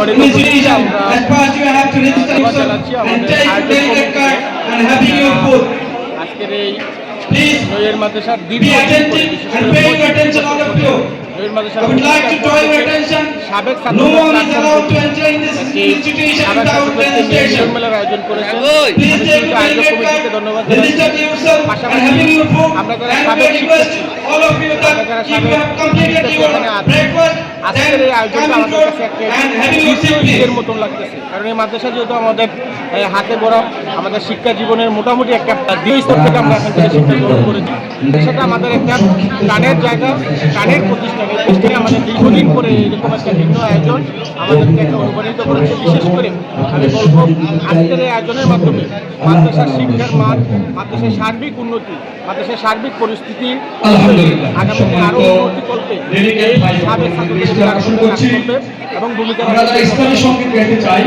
organization. As fast you have to register yourself and take the delegate card and having your food. Please be attentive and paying attention, all of you. I would like to draw your attention. No one is allowed to enter in this institution without registration. Please take the delegate card, register yourself and having your food. And we request all of you that if you have completed your breakfast, then coming forward and having your seat, please. মতন লাগতেছে কারণ এই মাদ্রাসা যেহেতু আমাদের হাতে গড়া আমাদের শিক্ষা জীবনের মোটামুটি একটা দুই স্তর থেকে আমরা এখান থেকে শিক্ষা গ্রহণ করেছি সেটা আমাদের একটা টানের জায়গা টানের প্রতিষ্ঠান এই প্রতিষ্ঠানে আমাদের দীর্ঘদিন করে এরকম একটা ভিন্ন আয়োজন আমাদেরকে একটা অনুপ্রাণিত করেছে বিশেষ করে আমি বলবো আজকের এই আয়োজনের মাধ্যমে মাদ্রাসার শিক্ষার মান মাদ্রাসার সার্বিক উন্নতি মাদ্রাসার সার্বিক পরিস্থিতি আগামী দিনে আরও উন্নতি করবে সাবেক ছাত্রদের এবং ভূমিকা ইসলামী সঙ্গীত গাইতে চাই।